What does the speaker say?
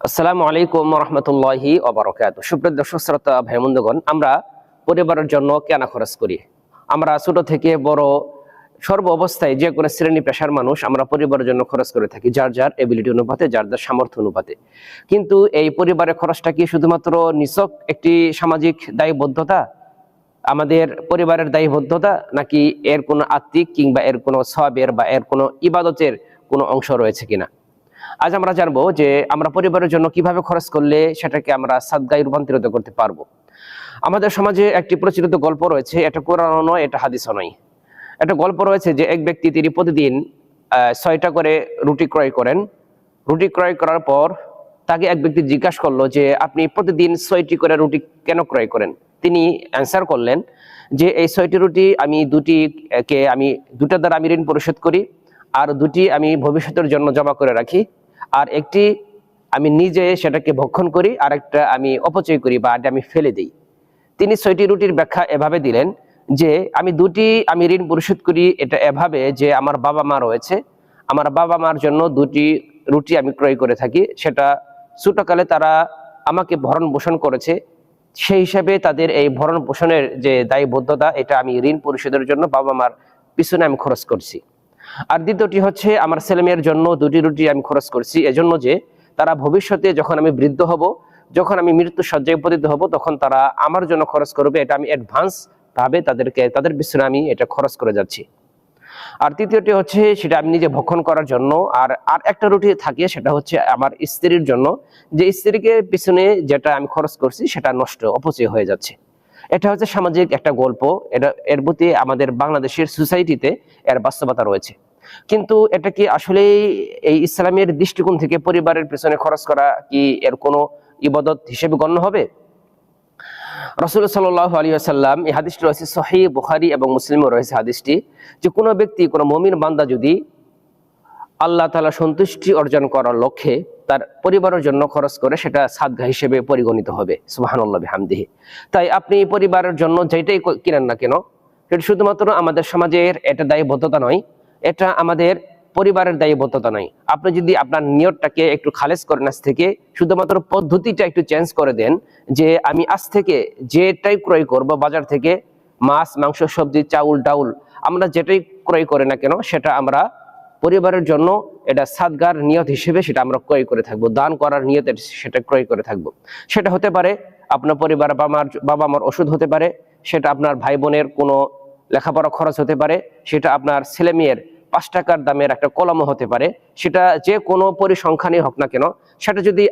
আসসালামু আলাইকুম রহমতুল্লাহি ওয়া বারাকাতুহু। সুপ্রিয় দর্শক শ্রোতা ভাই বন্ধুগণ, আমরা পরিবারের জন্য কেন খরচ করি? আমরা ছোট থেকে বড় সর্ব অবস্থায় যে কোনো শ্রেণী পেশার মানুষ আমরা পরিবারের জন্য খরচ করে থাকি, যার যার এবিলিটি অনুপাতে, যার যার সামর্থ্য অনুপাতে। কিন্তু এই পরিবারের খরচটা কি শুধুমাত্র নিছক একটি সামাজিক দায়বদ্ধতা, আমাদের পরিবারের দায়বদ্ধতা, নাকি এর কোনো আত্মিক কিংবা এর কোনো সওয়াবের বা এর কোনো ইবাদতের কোনো অংশ রয়েছে কিনা? আজ আমরা জানবো যে আমরা পরিবারের জন্য কিভাবে খরচ করলে সেটাকে আমরা সাদগায় রূপান্তরিত করতে পারবো। আমাদের সমাজে একটি প্রচলিত গল্প রয়েছে, এটা কোরআনও নয়, এটা হাদিসও নয়। একটা গল্প রয়েছে যে এক ব্যক্তি, তিনি প্রতিদিন 6টা করে রুটি ক্রয় করেন। রুটি ক্রয় করার পর তাকে এক ব্যক্তি জিজ্ঞাসা করলো যে আপনি প্রতিদিন 6টি করে রুটি কেন ক্রয় করেন? তিনি অ্যান্সার করলেন যে এই 6টি রুটি আমি দুটা দ্বারা আমি ঋণ পরিশোধ করি, আর দুটি আমি ভবিষ্যতের জন্য জমা করে রাখি, আর একটি আমি নিজে সেটাকে ভক্ষণ করি, আর একটা আমি অপচয় করি বা আমি ফেলে দিই। তিনি 6টি রুটির ব্যাখ্যা এভাবে দিলেন যে আমি ঋণ পরিশোধ করি এটা এভাবে যে আমার বাবা মা রয়েছে, আমার বাবা মার জন্য 2টি রুটি আমি ক্রয় করে থাকি। সেটা ছোটকালে তারা আমাকে ভরণ পোষণ করেছে, সেই হিসাবে তাদের এই ভরণ পোষণের যে দায়বদ্ধতা, এটা আমি ঋণ পরিশোধের জন্য বাবা মার পিছনে আমি খরচ করছি। আর দ্বিতীয়টি হচ্ছে আমার ছেলে মেয়ের জন্য 2টি রুটি আমি খরচ করছি এজন্য যে তারা ভবিষ্যতে যখন আমি বৃদ্ধ হব, যখন আমি মৃত্যু শয্যায় পতিত হব, তখন তারা আমার জন্য খরচ করবে, এটা আমি অ্যাডভান্স ভাবে তাদের পিছনে আমি এটা খরচ করে যাচ্ছি। আর তৃতীয়টি হচ্ছে সেটা আমি নিজে ভক্ষণ করার জন্য। আর একটা রুটি থাকে, সেটা হচ্ছে আমার স্ত্রীর জন্য, যে স্ত্রীকে পিছনে যেটা আমি খরচ করছি সেটা নষ্ট, অপচয় হয়ে যাচ্ছে। এটা হচ্ছে সামাজিক একটা গল্প, এর প্রতি আমাদের বাংলাদেশের সোসাইটিতে এর বাস্তবতা রয়েছে। কিন্তু এটা কি আসলেই এই ইসলামের দৃষ্টিকোণ থেকে পরিবারের পেছনে খরচ করা কি এর কোনো ইবাদত হিসেবে গণ্য হবে? রাসূলুল্লাহ সাল্লাল্লাহু আলাইহি ওয়াসাল্লাম, এই হাদিসটি রয়েছে সহিহ বুখারী এবং মুসলিমও রয়েছে হাদিসটি, যে কোনো ব্যক্তি, কোনো মুমিন বান্দা যদি আল্লাহ তাআলা সন্তুষ্টি অর্জন করার লক্ষ্যে তার পরিবারের জন্য খরচ করে, সেটা সাদগা হিসেবে পরিগণিত হবে। সুবহানাল্লাহি বিহামদিহি। তাই আপনি পরিবারের জন্য যেটাই কিনেন না কেন, এটা শুধুমাত্র আমাদের সমাজের এটা দায়বদ্ধতা নয়, এটা আমাদের পরিবারের দায়বদ্ধতা নয়। আপনি যদি আপনার নিয়তটাকে একটু খালেজ করেন, আজ থেকে শুধুমাত্র পদ্ধতিটা একটু চেঞ্জ করে দেন, যে আমি আজ থেকে যেটাই ক্রয় করব বাজার থেকে, মাছ, মাংস, সবজি, চাউল, ডাউল, আমরা যেটাই ক্রয় করে না কেন, সেটা আমরা পরিবারের জন্য এটা সাদগার নিয়ত হিসেবে সেটা আমরা ক্রয় করে থাকবো, দান করার নিয়তে সেটা ক্রয় করে থাকবো। সেটা হতে পারে আপনার পরিবার, বাবা মার ওষুধ হতে পারে, সেটা আপনার ভাই বোনের কোনো লেখাপড়া খরচ হতে পারে, সেটা আপনার ছেলে মেয়ের 5 টাকার দামের একটা কলমও হতে পারে, সেটা যে কোনো পরিসংখ্যানই হোক না কেন, সেটা যদি